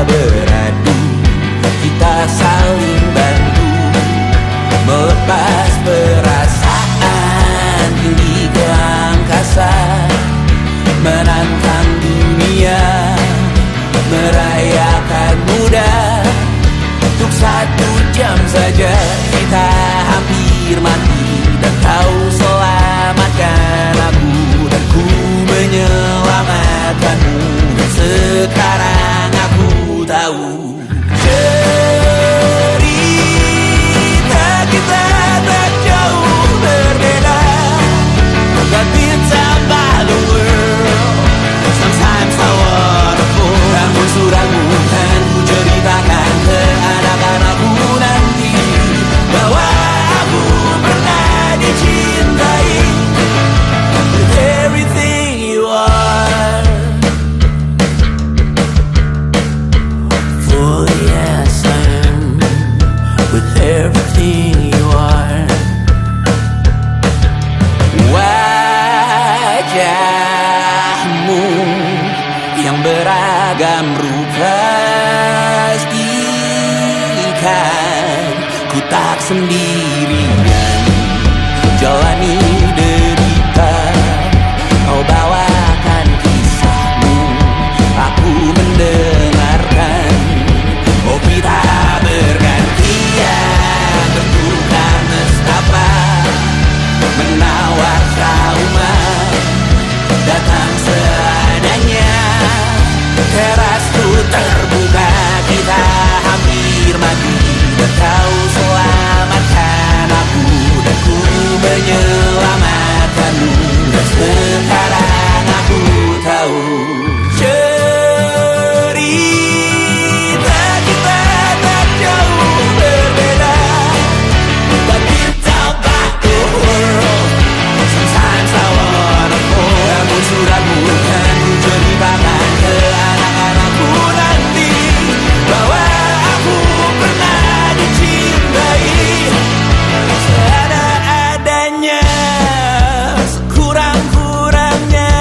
beradu, kita saling bantu, melepas perasaan tinggi ke angkasa, menantang dunia, merayakan muda. Untuk 1 jam saja kita hampir mati, dan kau selamatkan aku, dan ku menyelamatkanmu. Dan sekarang aku tahu cerita kita tak jauh berbeda, but it's about the world. Sometimes I wanna fall. Namun suratmu kan ku ceritakan ke anak-anakku nanti, bahwa aku pernah dicintai with everything you are. For yes I am, with everything you are. Wajahmu yang beragam rupa pastikan ku tak sendirian jalani derita. Kau bawakan kisahmu, aku mendengarkan. Oh, kita bergantian bertukar nestapa, menawar trauma, datang seadanya. Terasku terbuka, kita hampir mati, dan kau selamatkan aku, dan ku menyelamatkanmu. Dan sekarang aku tahu cerita kita tak jauh berbeda, but it's about the world. Sometimes I wanna fall. Namun suratmu kan ku ceritakan ke anak-anakku nanti, bahwa aku pernah dicintai seada-adanya, sekurang-kurangnya.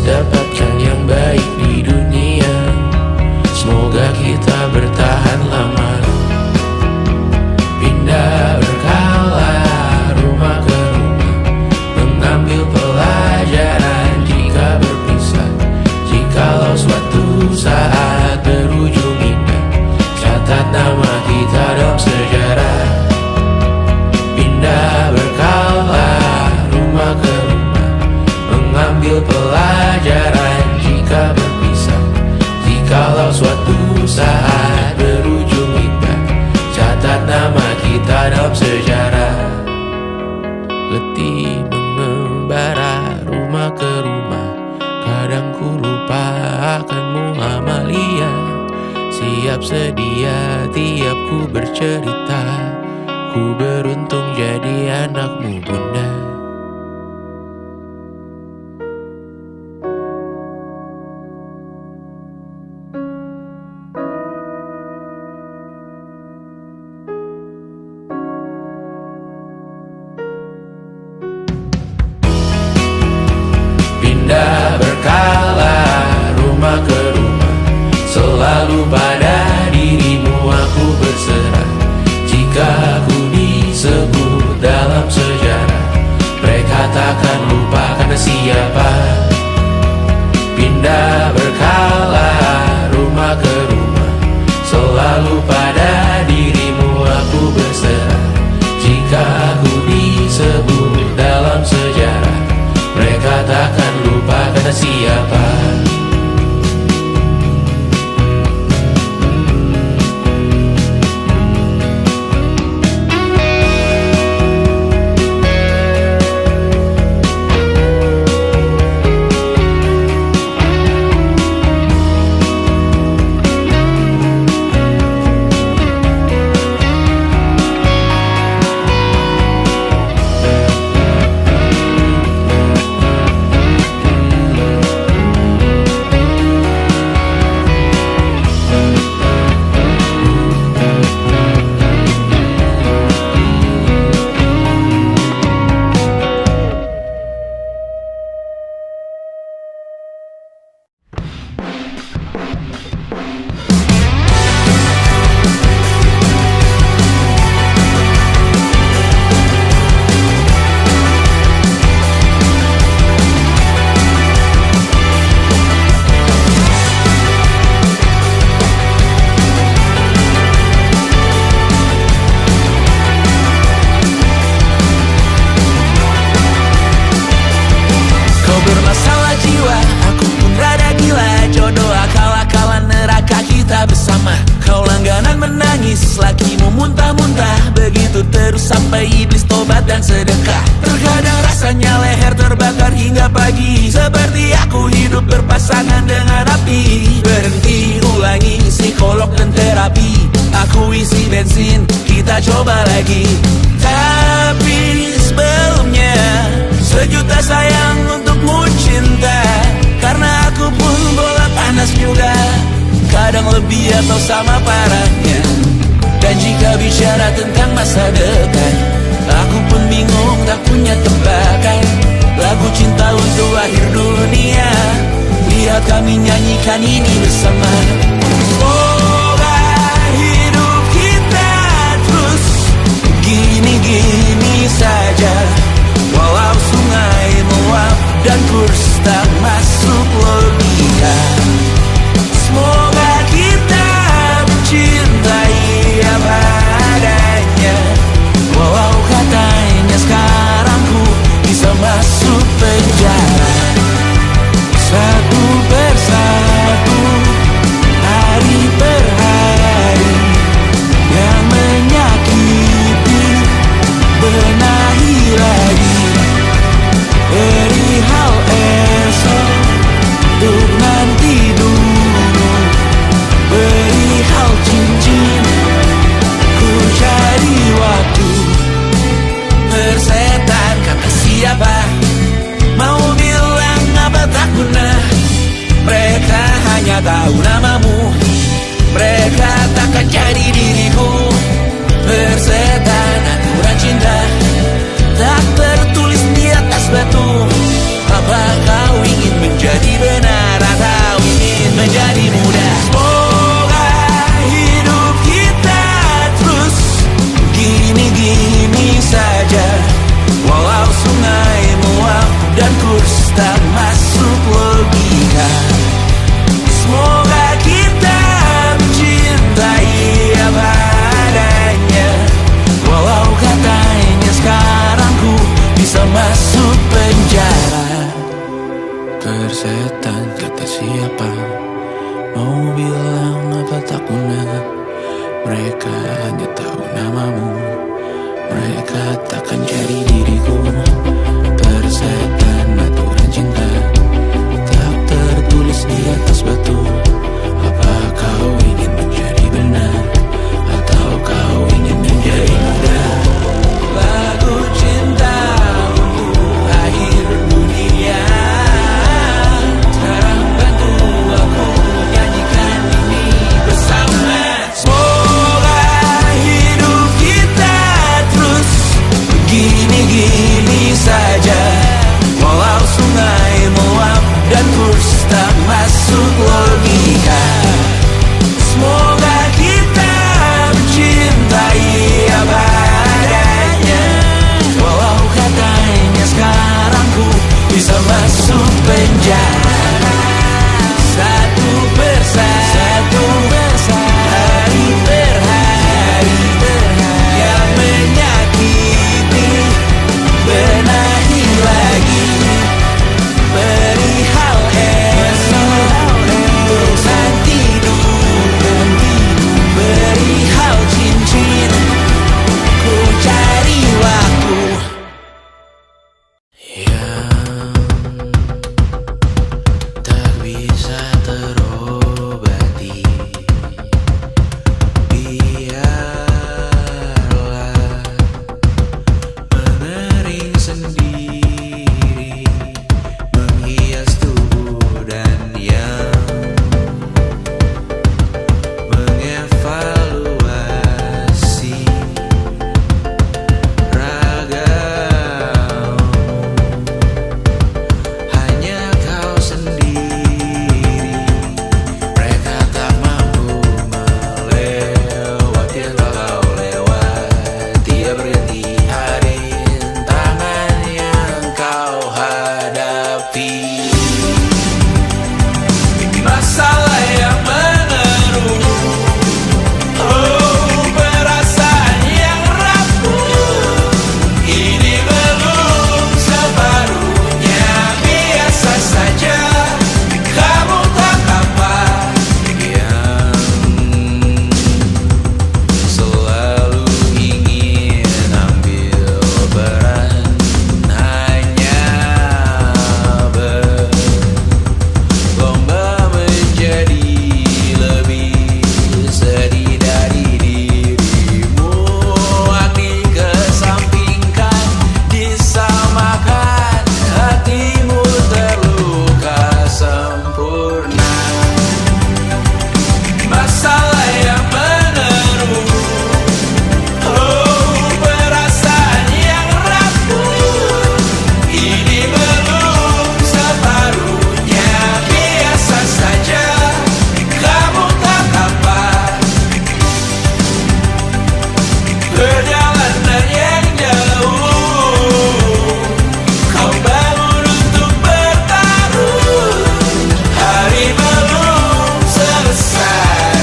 dapatkan yang baik di dunia. Semoga kita bertahan lama. Pindah berkala rumah ke rumah, mengambil pelajaran jika berpisah. Jikalau suatu saat berujung indah, catat nama kita dalam sejarah. Pindah berkala rumah ke rumah, mengambil pelajaran jika berpisah. Jikalau suatu saat berujung indah, catat nama kita dalam sejarah. Letih mengembara rumah ke rumah, kadang ku lupa akanmu Amalia. Siap sedia tiap ku bercerita, ku beruntung jadi anakmu bunda. Pindah berkala rumah ke rumah, selalu pada dirimu aku berserah. Jika aku disebut dalam sejarah, mereka takkan lupa karena siapa. Pindah berkala rumah ke rumah, selalu pada dirimu aku berserah. Jika aku disebut dalam sejarah, mereka takkan lupa kata siapa. Bermasalah jiwa, aku pun rada gila. Jodoh akal-akalan neraka kita bersama. Kau langganan menangis, lakimu muntah-muntah. Begitu terus sampai iblis tobat dan sedekah. Terkadang rasanya leher terbakar hingga pagi, seperti aku hidup berpasangan dengan api. Berhenti, ulangi psikolog dan terapi. Aku isi bensin, kita coba lagi. Tapi sebelumnya, sejuta sayang untukmu cinta. Karena aku pun bola panas juga, kadang lebih atau sama parahnya. Dan jika bicara tentang masa depan, aku pun bingung tak punya tebakan. Lagu cinta untuk akhir dunia, lihat kami nyanyikan ini bersama. Semoga hidup kita terus gini-gini saja, walau sungai meluap dan kurs tak masuk logika. Semoga kita mencintai apa adanya, walau katanya sekarang ku bisa masuk penjara. Satu persatu, hari per hari, yang menyakiti benahi lagi. Perihal esok, untuk nanti dulu. Perihal cincin, ku cari waktu. Persetan kata siapa, mau bilang apa tak guna. Mereka hanya tahu namamu, mereka takkan jadi diriku. Persetan aturan cinta, tak tertulis di atas batu. Apa kau ingin menjadi persetan, kata siapa? Mau bilang apa tak guna. Mereka hanya tahu namamu. Mereka takkan jadi diriku. Persetan aturan cinta tak tertulis di atas batu. Apa kau ingin menjadi benar, atau kau ingin menjadi muda? Lagu cinta untuk akhir dunia. Sekarang bantu aku nyanyikan ini bersama. Semoga hidup kita terus begini-gini saja. Walau sungai meluap dan kurs tak masuk logika. Semoga kita mencintai apa adanya. Walau katanya sekarang ku bisa masuk penjara. Satu persatu, hari per hari, yang menyakiti benahi lagi. Perihal esok, bosan tidur, perihal cincin, ku cari waktu yang tak bisa terobati. Biarlah mengering sendiri, menghias tubuh dan yang mengevaluasi ragamu. Hanya kau sendiri. Mereka tak mampu melewati apa kau lewati. Dia berganti hari tangan yang kau hadapi. Masalah yang mengeruh, oh perasaan yang rapuh. Ini belum separuhnya, biasa saja. Kamu tak apa yang selalu ingin ambil peran, hanya berlomba menjadi lebih sedih dari dirimu. Hati kesampingkan, disamakan, hatimu terluka sempurna. Masalah yang meneru, oh perasaan yang rapuh. Ini belum separuhnya, biasa saja. Kamu tak apa perjalanan yang jauh. Kau bangun untuk bertaruh. Hari belum selesai,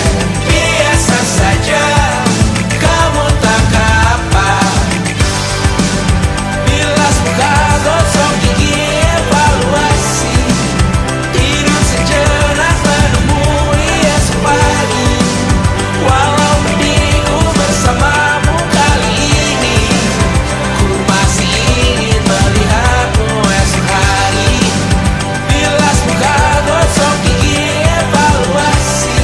biasa saja. Kamu tak apa. Bilas muka, gosok gigi, evaluasi. Tidur sejenak, menemui esok pagi. Walau minggu bersamamu kali ini, ku masih ingin melihatmu esok hari. Bilas muka, gosok gigi, evaluasi.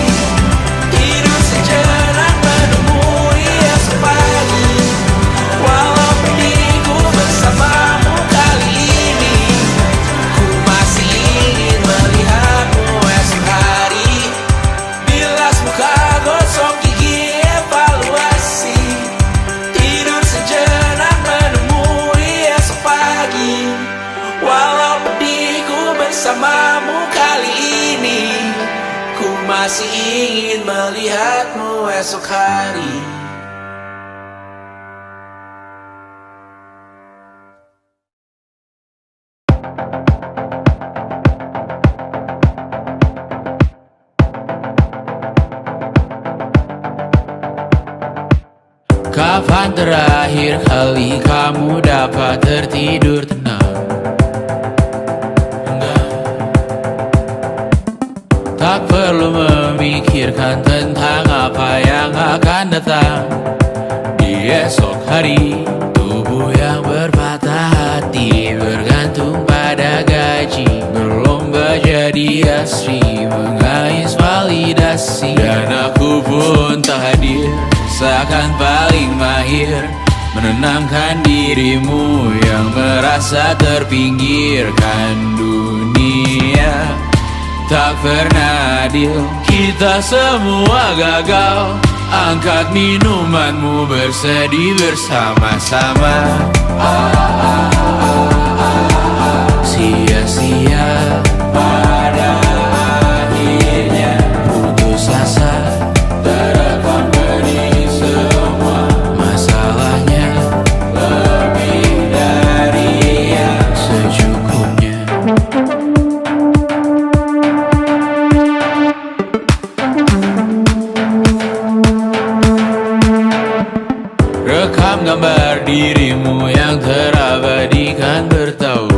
Tidur sejenak, menemui esok pagi. Walau minggu bersamamu kali ini, ku masih ingin melihatmu esok hari. Bilas muka, gosok gigi, evaluasi. Tidur sejenak, menemui esok pagi. Walau pedihku bersamamu kali ini, ku masih ingin melihatmu esok hari. Kapan terakhir kali kamu dapat tertidur tenang? Enggak. Tak perlu memikirkan tentang apa yang akan datang di esok hari. Tubuh yang berpatah hati bergantung pada gaji, berlomba jadi asri, mengais validasi. Dan aku pun tak hadir, seakan paling mahir menenangkan dirimu yang merasa terpinggirkan. Dunia tak pernah adil, kita semua gagal. Angkat minumanmu, bersedih bersama-sama. Sia-sia pada akhirnya putus asa, terekam pedih semua. Masalahnya lebih dari yang secukupnya. Rekam gambar dirimu yang terabadikan bertahun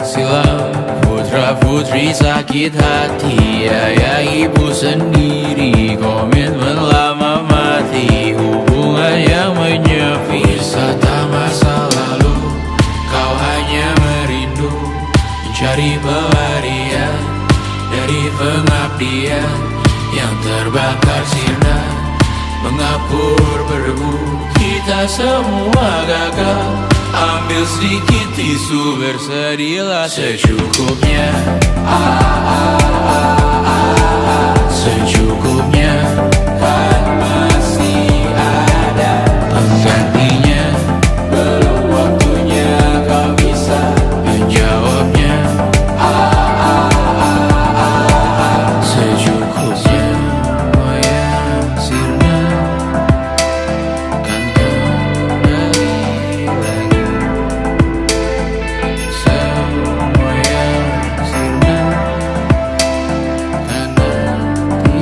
silam. Putra putri sakit hati, ayah ibu sendiri, komitmen lama mati, hubungan yang menyepi. Wisata masa lalu, kau hanya merindu, mencari pelarian dari pengabdian yang terbakar sirna, mengapur berdebu. Kita semua gagal. Ambil sedikit tisu, bersedihlah secukupnya. Secukupnya, kan masih ada penggantinya. Belum waktunya kau bisa menjawabnya. Secukupnya, wayang sirna kan kembali lagi. Semua yang sirna kan nanti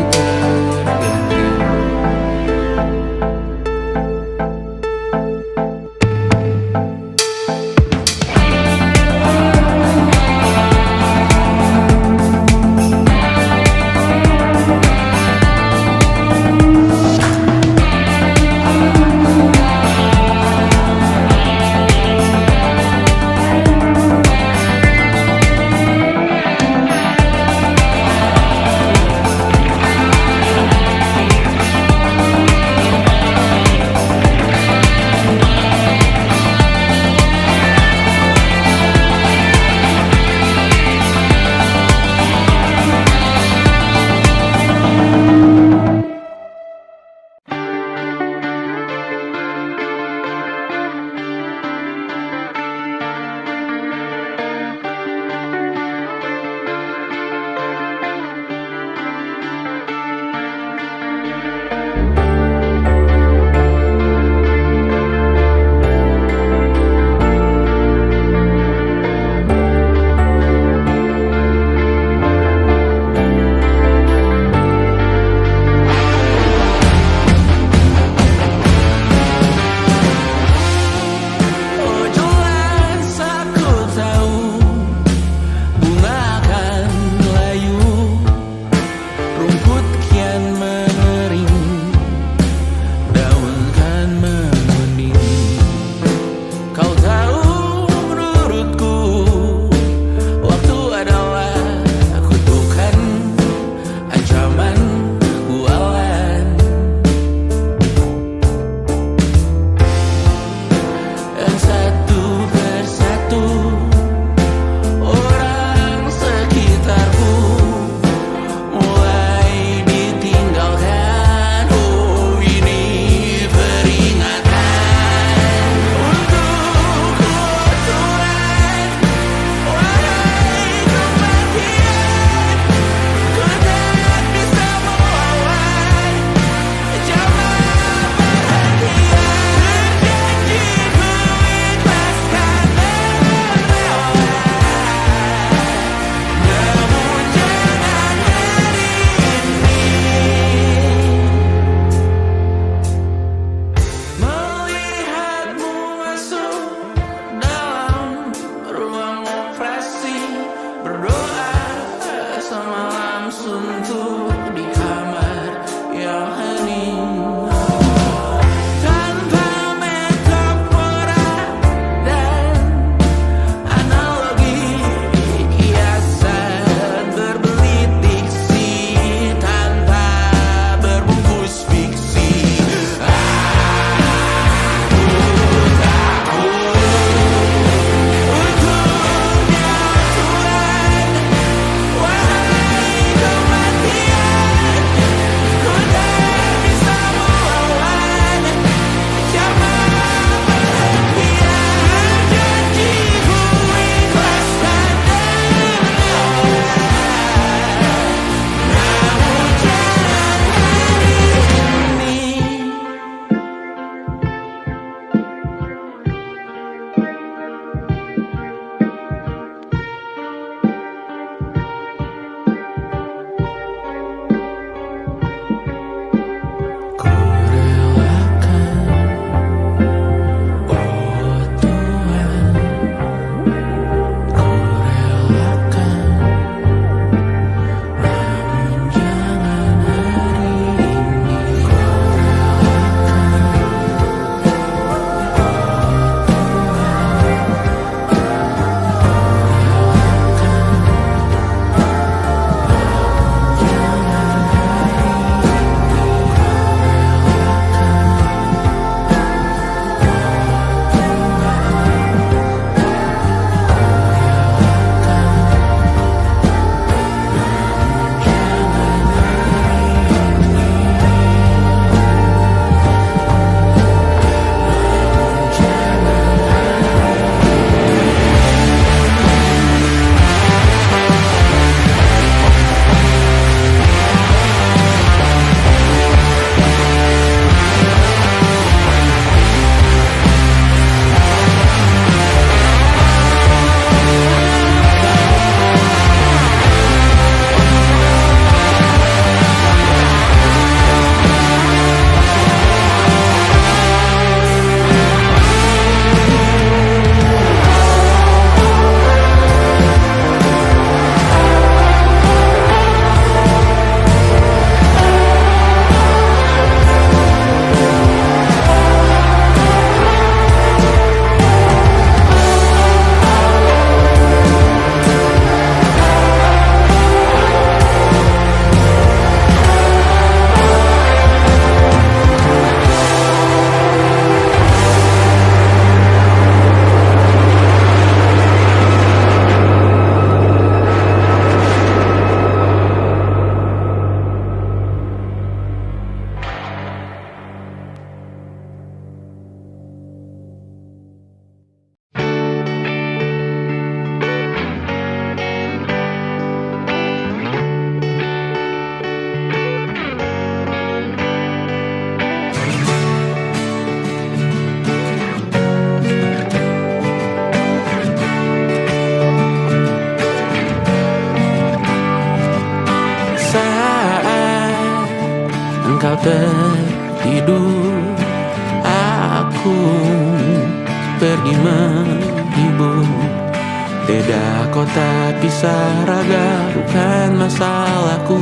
Beda kota pisah raga bukan masalahku.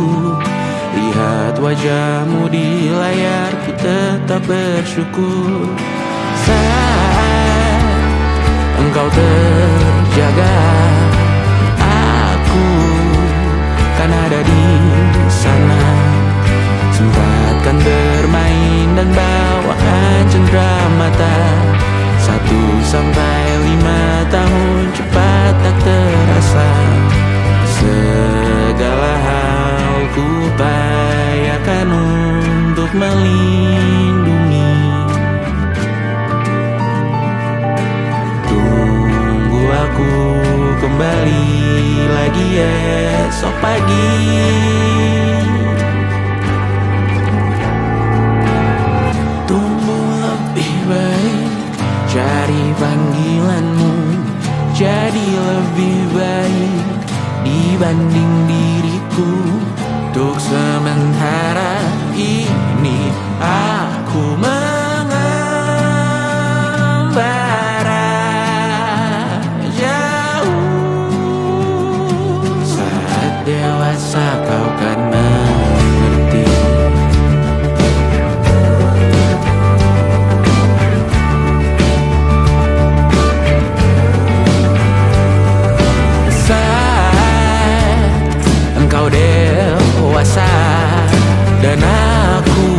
Lihat wajahmu di layar, ku tetap bersyukur. Saat engkau terjaga, aku kan ada di sana. Sempatkan bermain dan bawakan cendera mata. 1 sampai 5 tahun cepat tak terasa. Segala hal ku upayakan untuk melindungi. Tunggu aku kembali lagi esok pagi. Tumbuh lebih baik, cari panggilanmu, jadi lebih baik dibanding diriku. Untuk sementara ini aku mengembara jauh. Saat dewasa kau kan mengerti. Engkau dewasa dan aku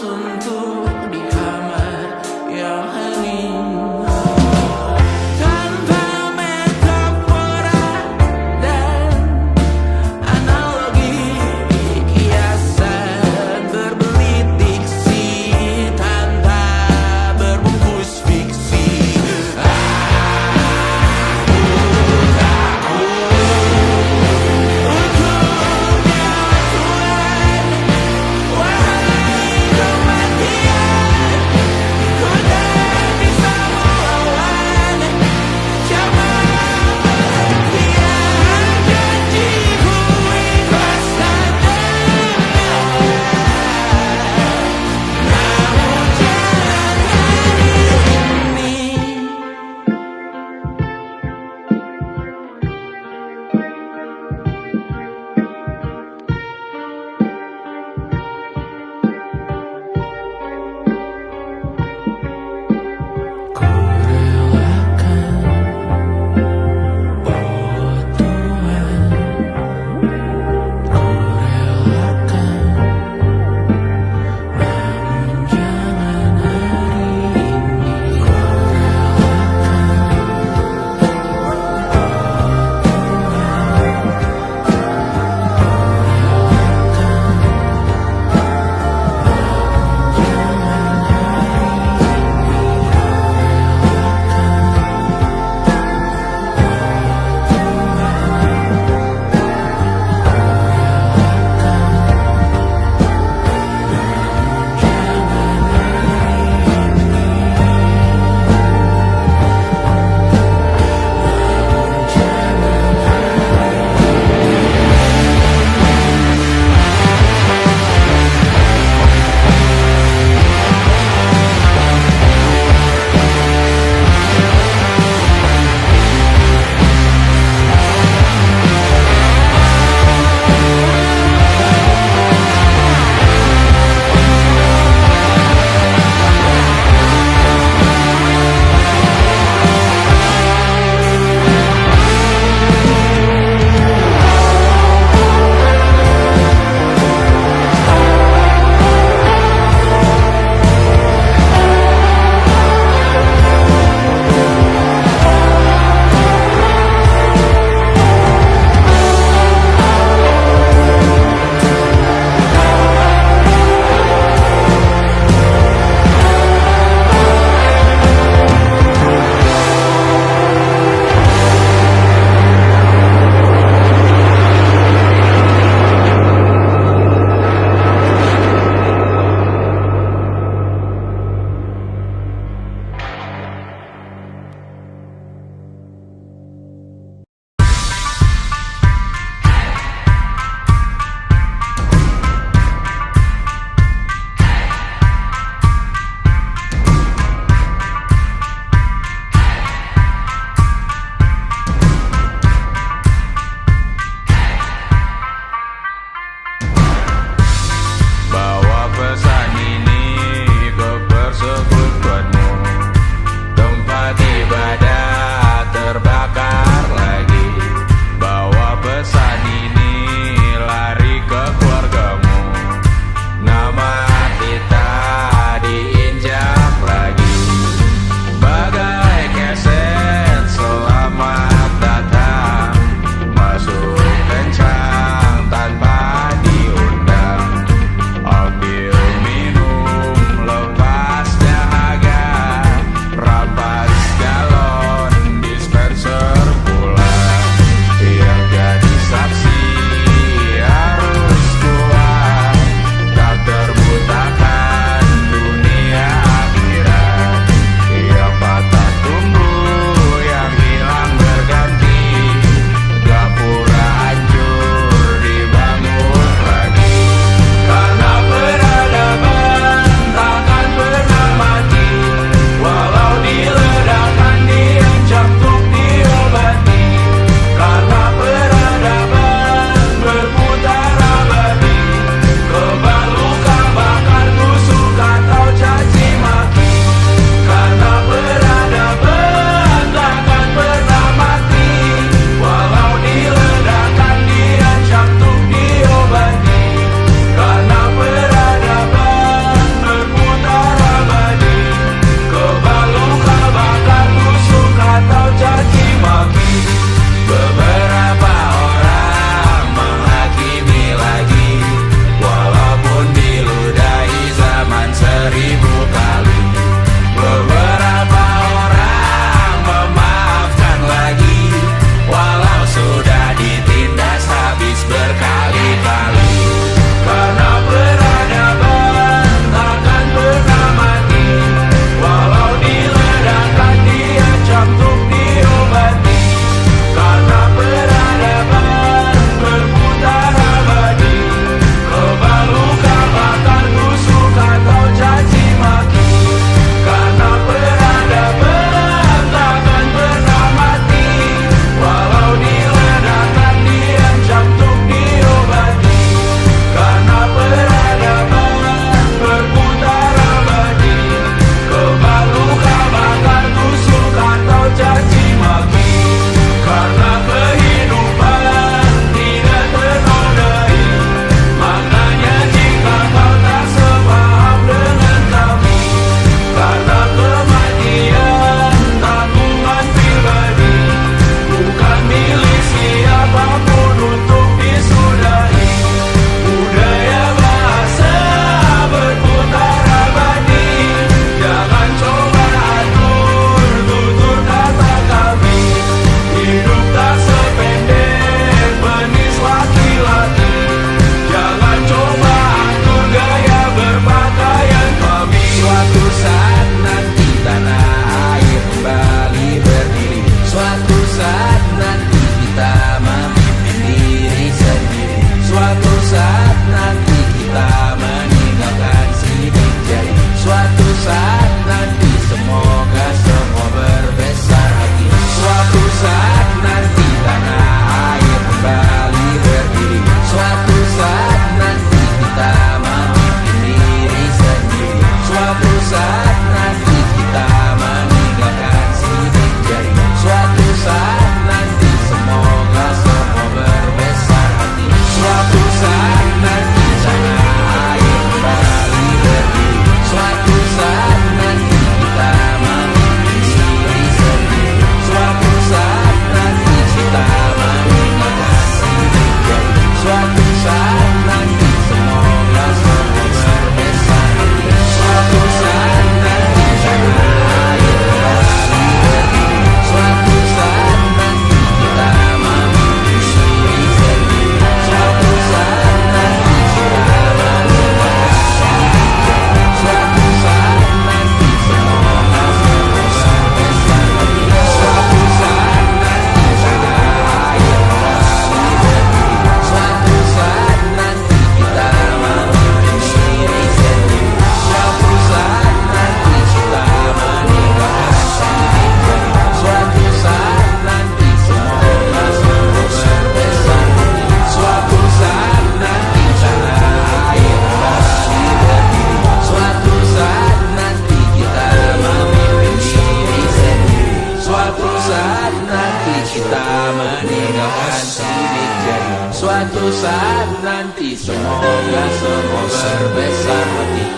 suntuk di kamar yang hening. Tanpa metafora dan analogi, kiasan berbelit diksi tanpa berbungkus fiksi. Untuknya Tuhan, wahai kematian. Semoga semua berbesar hati.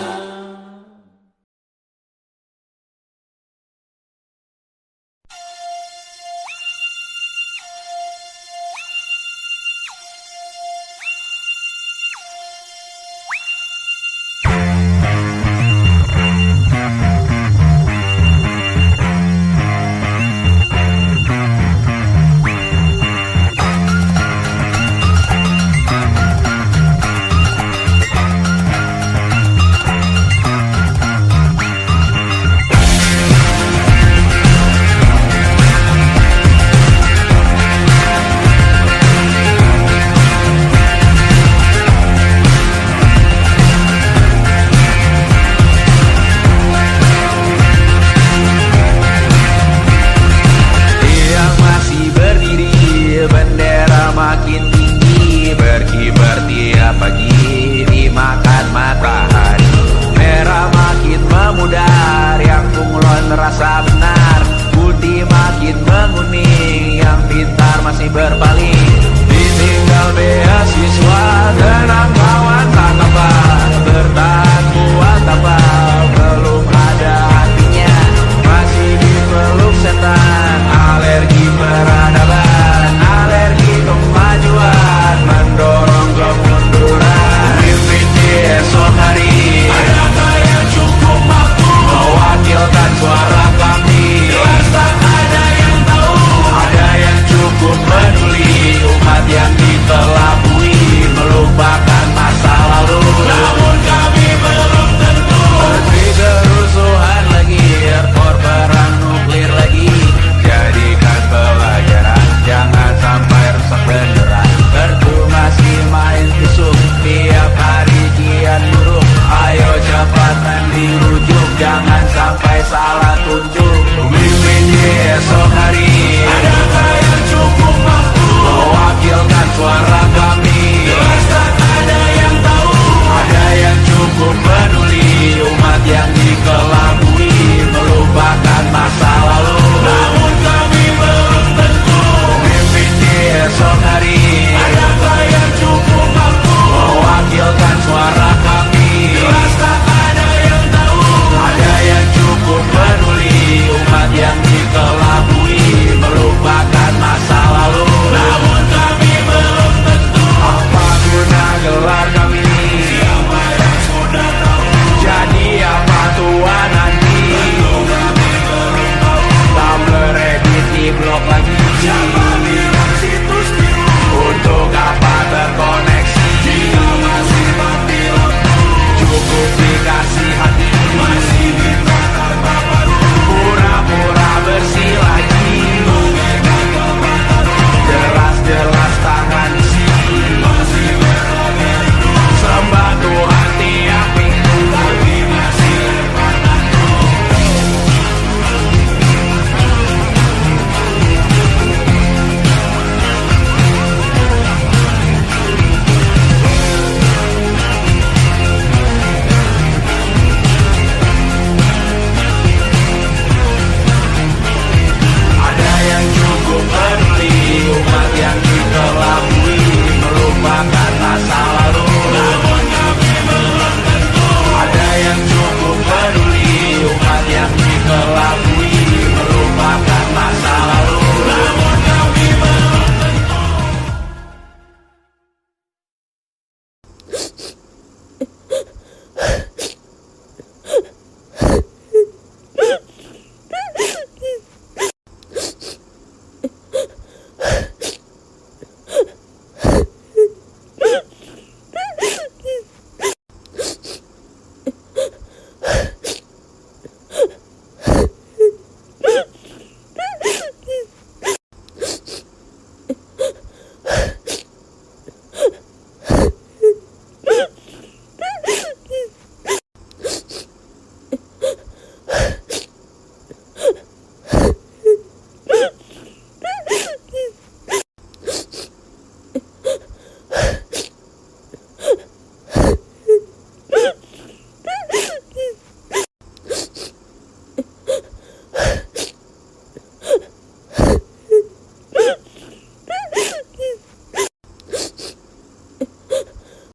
Makin tinggi berkibar tiap pagi dimakan matahari. Merah makin memudar, yang bunglon terasa benar. Putih makin menguning, yang pintar masih berpaling. Ditinggal beasiswa, tenang kawan tak kabar. Bertahan kuat tabal, belum ada artinya. Masih dipeluk setan, alergi peradaban, alergi kemajuan, mendorong kemunduran. Mimpin di esok hari, adakah yang cukup mampu mewakilkan suara kami? Jelas tak ada yang tahu, ada yang cukup peduli. Umat yang dikelabui, melupakan masa lalu. Namun kami belum tentu seperti kerusuhan lagi, airport perang nuklir lagi. Jadikan pelajaran, jangan sampai rusak beneran. Percuma masih main tusuk, tiap hari kian buruk. Ayo cepat dirujuk, jangan sampai salah tunjuk. Mimpin di esok hari, adakah yang cukup mampu mewakilkan suara